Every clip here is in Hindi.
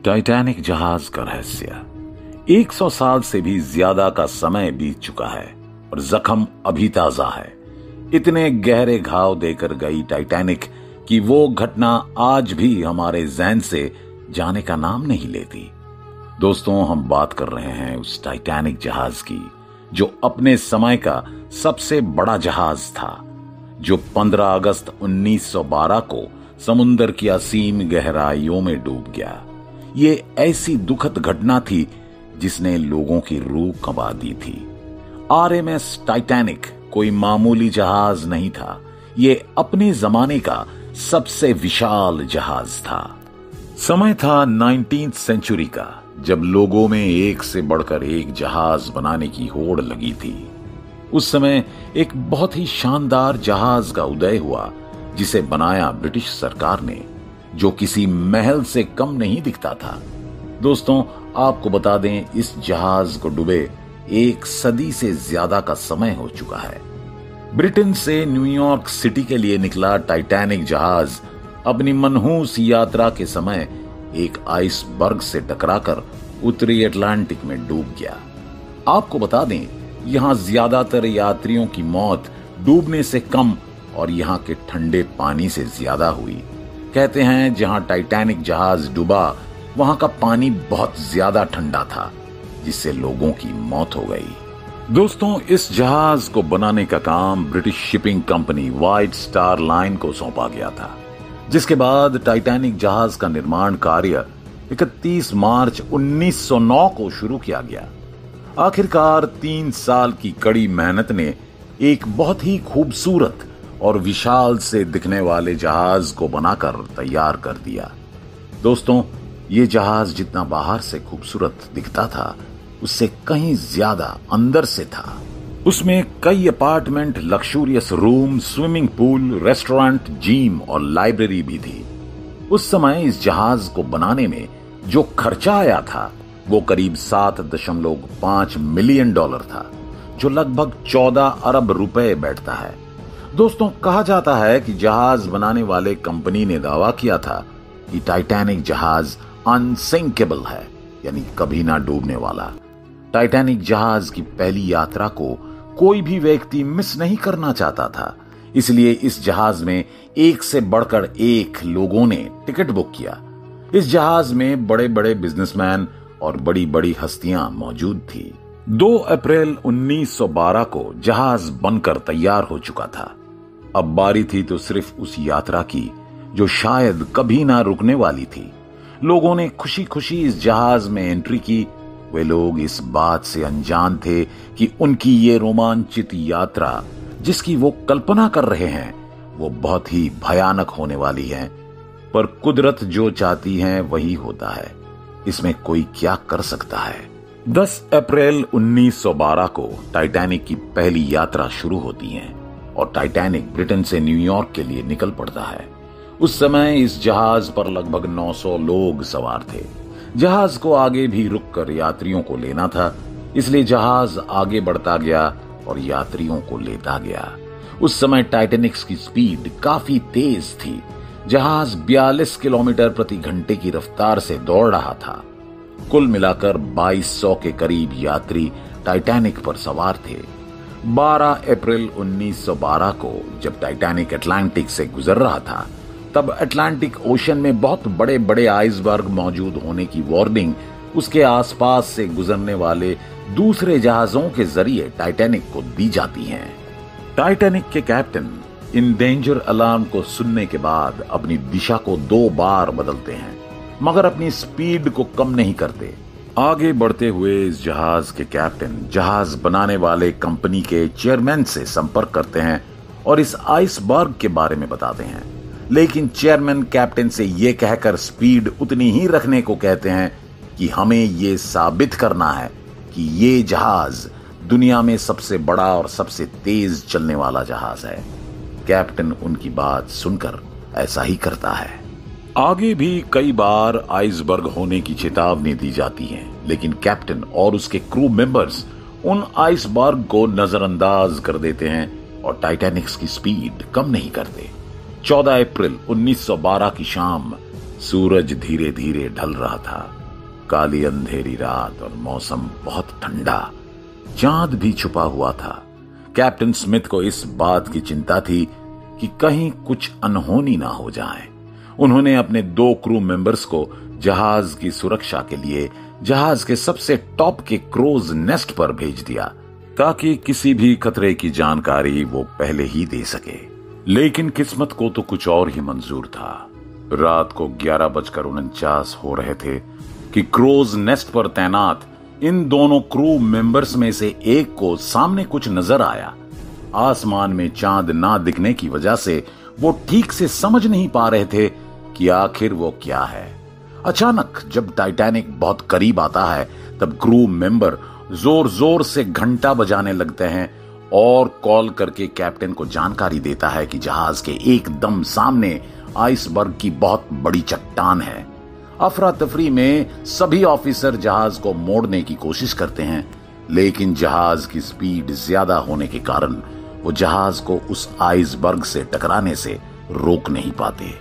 टाइटैनिक जहाज का रहस्य। 100 साल से भी ज्यादा का समय बीत चुका है और जख्म अभी ताजा है। इतने गहरे घाव देकर गई टाइटैनिक कि वो घटना आज भी हमारे ज़हन से जाने का नाम नहीं लेती। दोस्तों, हम बात कर रहे हैं उस टाइटैनिक जहाज की जो अपने समय का सबसे बड़ा जहाज था, जो 15 अगस्त 1912 को समुद्र की असीम गहराइयों में डूब गया। ये ऐसी दुखद घटना थी जिसने लोगों की रूह कंपा दी थी। आरएमएस टाइटैनिक कोई मामूली जहाज नहीं था, ये अपने जमाने का सबसे विशाल जहाज था। समय था 19वीं सेंचुरी का, जब लोगों में एक से बढ़कर एक जहाज बनाने की होड़ लगी थी। उस समय एक बहुत ही शानदार जहाज का उदय हुआ जिसे बनाया ब्रिटिश सरकार ने, जो किसी महल से कम नहीं दिखता था। दोस्तों, आपको बता दें, इस जहाज को डूबे 1 सदी से ज्यादा का समय हो चुका है। ब्रिटेन से न्यूयॉर्क सिटी के लिए निकला टाइटैनिक जहाज अपनी मनहूस यात्रा के समय एक आइसबर्ग से टकराकर उत्तरी अटलांटिक में डूब गया। आपको बता दें, यहां ज्यादातर यात्रियों की मौत डूबने से कम और यहां के ठंडे पानी से ज्यादा हुई। कहते हैं जहां टाइटैनिक जहाज डूबा वहां का पानी बहुत ज्यादा ठंडा था, जिससे लोगों की मौत हो गई। दोस्तों, इस जहाज को बनाने का काम British shipping company white star line को सौंपा गया था, जिसके बाद टाइटैनिक जहाज का निर्माण कार्य 31 मार्च 1909 को शुरू किया गया। आखिरकार 3 साल की कड़ी मेहनत ने एक बहुत ही खूबसूरत और विशाल से दिखने वाले जहाज को बनाकर तैयार कर दिया। दोस्तों, ये जहाज जितना बाहर से खूबसूरत दिखता था, उससे कहीं ज्यादा अंदर से था। उसमें कई apartment, luxurious room, swimming pool, restaurant, gym और लाइब्रेरी भी थी। उस समय इस जहाज को बनाने में जो खर्चा आया था वो करीब $7.5 मिलियन था, जो लगभग 14 अरब रुपए बैठता है। दोस्तों, कहा जाता है कि जहाज बनाने वाले कंपनी ने दावा किया था कि टाइटैनिक जहाज अनसिंकेबल है, यानी कभी ना डूबने वाला। टाइटैनिक जहाज की पहली यात्रा को कोई भी व्यक्ति मिस नहीं करना चाहता था, इसलिए इस जहाज में एक से बढ़कर एक लोगों ने टिकट बुक किया। इस जहाज में बड़े बड़े बिजनेसमैन और बड़ी बड़ी हस्तियां मौजूद थी। 2 अप्रैल 1912 को जहाज बनकर तैयार हो चुका था। अब बारी थी तो सिर्फ उस यात्रा की जो शायद कभी ना रुकने वाली थी। लोगों ने खुशी खुशी इस जहाज में एंट्री की। वे लोग इस बात से अनजान थे कि उनकी ये रोमांचित यात्रा, जिसकी वो कल्पना कर रहे हैं, वो बहुत ही भयानक होने वाली है। पर कुदरत जो चाहती है वही होता है, इसमें कोई क्या कर सकता है। 10 अप्रैल 1912 को टाइटैनिक की पहली यात्रा शुरू होती है और टाइटैनिक ब्रिटेन से न्यूयॉर्क के लिए निकल पड़ता है। उस समय इस जहाज पर लगभग 900 लोग सवार थे। जहाज को आगे भी रुककर यात्रियों को लेना था, इसलिए जहाज आगे बढ़ता गया और यात्रियों को लेता गया। उस समय टाइटैनिक की स्पीड काफी तेज थी। जहाज 42 किलोमीटर प्रति घंटे की रफ्तार से दौड़ रहा था। कुल मिलाकर 2200 के करीब यात्री टाइटैनिक पर सवार थे। 12 अप्रैल 1912 को जब टाइटैनिक अटलांटिक से गुजर रहा था, तब अटलांटिक ओशन में बहुत बड़े बड़े आइसबर्ग मौजूद होने की वार्निंग उसके आसपास से गुजरने वाले दूसरे जहाजों के जरिए टाइटैनिक को दी जाती है। टाइटैनिक के कैप्टन इन डेंजर अलार्म को सुनने के बाद अपनी दिशा को 2 बार बदलते हैं, मगर अपनी स्पीड को कम नहीं करते। आगे बढ़ते हुए इस जहाज के कैप्टन जहाज बनाने वाले कंपनी के चेयरमैन से संपर्क करते हैं और इस आइसबर्ग के बारे में बताते हैं, लेकिन चेयरमैन कैप्टन से यह कहकर स्पीड उतनी ही रखने को कहते हैं कि हमें यह साबित करना है कि ये जहाज दुनिया में सबसे बड़ा और सबसे तेज चलने वाला जहाज है। कैप्टन उनकी बात सुनकर ऐसा ही करता है। आगे भी कई बार आइसबर्ग होने की चेतावनी दी जाती है, लेकिन कैप्टन और उसके क्रू मेंबर्स उन आइसबर्ग को नजरअंदाज कर देते हैं और टाइटैनिक की स्पीड कम नहीं करते। 14 अप्रैल 1912 की शाम सूरज धीरे धीरे ढल रहा था। काली अंधेरी रात और मौसम बहुत ठंडा। चांद भी छुपा हुआ था। कैप्टन स्मिथ को इस बात की चिंता थी कि कहीं कुछ अनहोनी ना हो जाए। उन्होंने अपने 2 क्रू मेंबर्स को जहाज की सुरक्षा के लिए जहाज के सबसे टॉप के क्रोज नेस्ट पर भेज दिया, ताकि किसी भी खतरे की जानकारी वो पहले ही दे सके। लेकिन किस्मत को तो कुछ और ही मंजूर था। रात को 11:49 हो रहे थे कि क्रोज नेस्ट पर तैनात इन दोनों क्रू मेंबर्स में से एक को सामने कुछ नजर आया। आसमान में चांद ना दिखने की वजह से वो ठीक से समझ नहीं पा रहे थे कि आखिर वो क्या है। अचानक जब टाइटैनिक बहुत करीब आता है, तब क्रू मेंबर जोर जोर से घंटा बजाने लगते हैं और कॉल करके कैप्टन को जानकारी देता है कि जहाज के एकदम सामने आइसबर्ग की बहुत बड़ी चट्टान है। अफरा तफरी में सभी ऑफिसर जहाज को मोड़ने की कोशिश करते हैं, लेकिन जहाज की स्पीड ज्यादा होने के कारण वो जहाज को उस आइसबर्ग से टकराने से रोक नहीं पाते।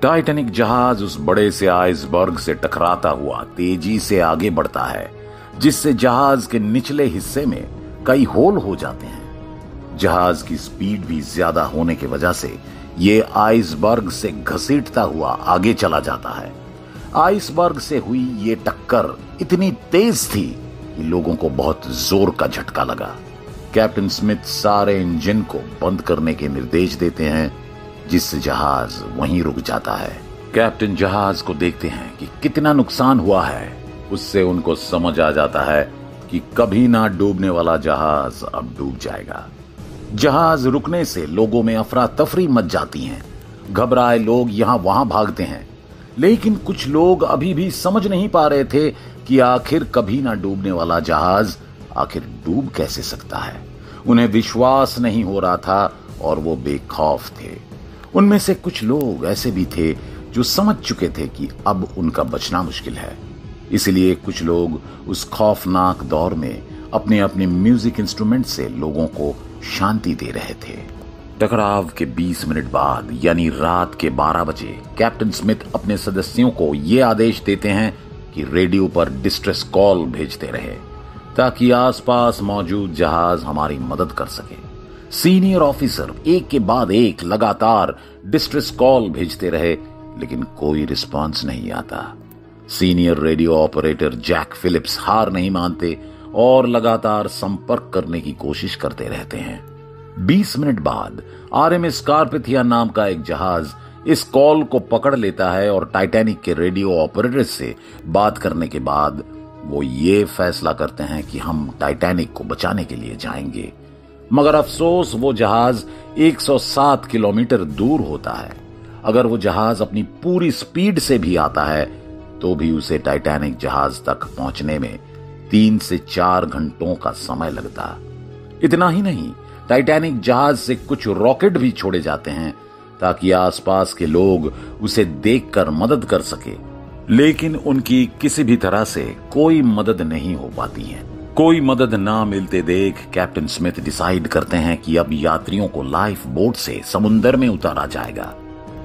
टाइटैनिक जहाज उस बड़े से आइसबर्ग से टकराता हुआ तेजी से आगे बढ़ता है, जिससे जहाज के निचले हिस्से में कई होल हो जाते हैं। जहाज की स्पीड भी ज्यादा होने की वजह से ये आइसबर्ग से घसीटता हुआ आगे चला जाता है। आइसबर्ग से हुई ये टक्कर इतनी तेज थी कि लोगों को बहुत जोर का झटका लगा। कैप्टन स्मिथ सारे इंजन को बंद करने के निर्देश देते हैं, जिससे जहाज वहीं रुक जाता है। कैप्टन जहाज को देखते हैं कि कितना नुकसान हुआ है। उससे उनको समझ आ जाता है कि कभी ना डूबने वाला जहाज अब डूब जाएगा। जहाज रुकने से लोगों में अफरा तफरी मच जाती है। घबराए लोग यहां वहां भागते हैं, लेकिन कुछ लोग अभी भी समझ नहीं पा रहे थे कि आखिर कभी ना डूबने वाला जहाज आखिर डूब कैसे सकता है। उन्हें विश्वास नहीं हो रहा था और वो बेखौफ थे। उनमें से कुछ लोग ऐसे भी थे जो समझ चुके थे कि अब उनका बचना मुश्किल है। इसलिए कुछ लोग उस खौफनाक दौर में अपने अपने म्यूजिक इंस्ट्रूमेंट से लोगों को शांति दे रहे थे। टकराव के 20 मिनट बाद यानी रात के 12 बजे कैप्टन स्मिथ अपने सदस्यों को यह आदेश देते हैं कि रेडियो पर डिस्ट्रेस कॉल भेजते रहे, ताकि आसपास मौजूद जहाज हमारी मदद कर सके। सीनियर ऑफिसर एक के बाद एक लगातार डिस्ट्रेस कॉल भेजते रहे, लेकिन कोई रिस्पांस नहीं आता। Senior radio operator Jack Phillips हार नहीं मानते और लगातार संपर्क करने की कोशिश करते रहते हैं। 20 मिनट बाद आरएमएस कार्पेथिया नाम का एक जहाज इस कॉल को पकड़ लेता है और टाइटैनिक के रेडियो ऑपरेटर से बात करने के बाद वो ये फैसला करते हैं कि हम टाइटैनिक को बचाने के लिए जाएंगे। मगर अफसोस वो जहाज 107 किलोमीटर दूर होता है। अगर वो जहाज अपनी पूरी स्पीड से भी आता है तो भी उसे टाइटैनिक जहाज तक पहुंचने में 3 से 4 घंटों का समय लगता। इतना ही नहीं, टाइटैनिक जहाज से कुछ रॉकेट भी छोड़े जाते हैं ताकि आसपास के लोग उसे देखकर मदद कर सके, लेकिन उनकी किसी भी तरह से कोई मदद नहीं हो पाती है। कोई मदद ना मिलते देख कैप्टन स्मिथ डिसाइड करते हैं कि अब यात्रियों को लाइफ बोट से समुंदर में उतारा जाएगा।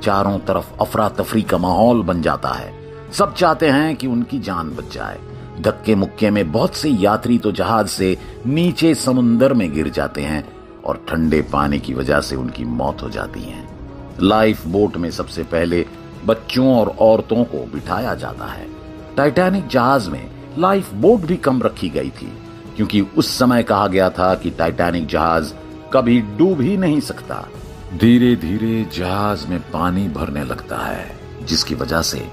चारों तरफ अफरा तफरी का माहौल बन जाता है। सब चाहते हैं कि उनकी जान बच जाए। धक्के मुक्के में बहुत से यात्री तो जहाज से नीचे समुंदर में गिर जाते हैं और ठंडे पानी की वजह से उनकी मौत हो जाती है। लाइफ बोट में सबसे पहले बच्चों और औरतों को बिठाया जाता है। टाइटैनिक जहाज में लाइफ बोट भी कम रखी गई थी, क्योंकि उस समय कहा गया था कि टाइटैनिक जहाज कभी डूब ही नहीं सकता। धीरे धीरे जहाज में पानी भरने लगता है, जिसकी वजह से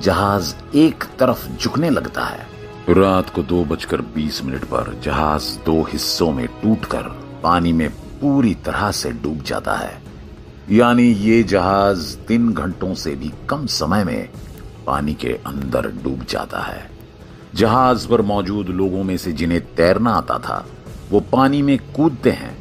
जहाज एक तरफ झुकने लगता है। रात को 2:20 पर जहाज 2 हिस्सों में टूटकर पानी में पूरी तरह से डूब जाता है। यानी ये जहाज 3 घंटों से भी कम समय में पानी के अंदर डूब जाता है। जहाज पर मौजूद लोगों में से जिन्हें तैरना आता था वो पानी में कूदते हैं,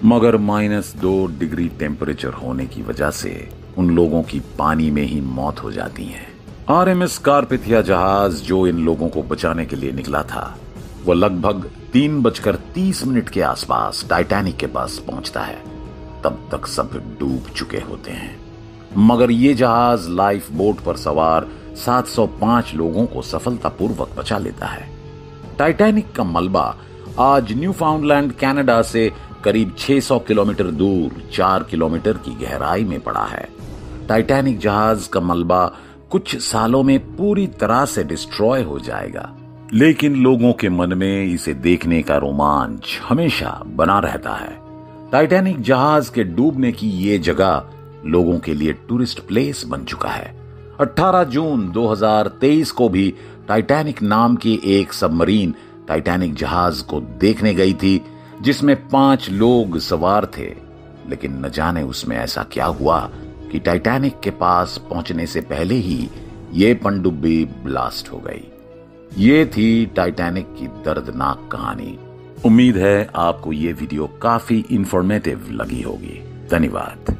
मगर -2 डिग्री टेम्परेचर होने की वजह से उन लोगों की पानी में ही मौत हो जाती है। आरएमएस कार्पेथिया जहाज जो इन लोगों को बचाने के लिए निकला था, वो लगभग 3:30 के आसपास टाइटैनिक के पास पहुंचता है। तब तक सब डूब चुके होते हैं। मगर ये जहाज लाइफ बोट पर सवार 705 लोगों को सफलतापूर्वक बचा लेता है। टाइटैनिक का मलबा आज न्यूफाउंडलैंड कनाडा से करीब 600 किलोमीटर दूर 4 किलोमीटर की गहराई में पड़ा है। टाइटैनिक जहाज का मलबा कुछ सालों में पूरी तरह से डिस्ट्रॉय हो जाएगा, लेकिन लोगों के मन में इसे देखने का रोमांच हमेशा बना रहता है। टाइटैनिक जहाज के डूबने की ये जगह लोगों के लिए टूरिस्ट प्लेस बन चुका है। 18 जून 2023 को भी टाइटैनिक नाम की एक सबमरीन टाइटैनिक जहाज को देखने गई थी, जिसमें 5 लोग सवार थे। लेकिन न जाने उसमें ऐसा क्या हुआ कि टाइटैनिक के पास पहुंचने से पहले ही ये पनडुब्बी ब्लास्ट हो गई। ये थी टाइटैनिक की दर्दनाक कहानी। उम्मीद है आपको ये वीडियो काफी इंफॉर्मेटिव लगी होगी। धन्यवाद।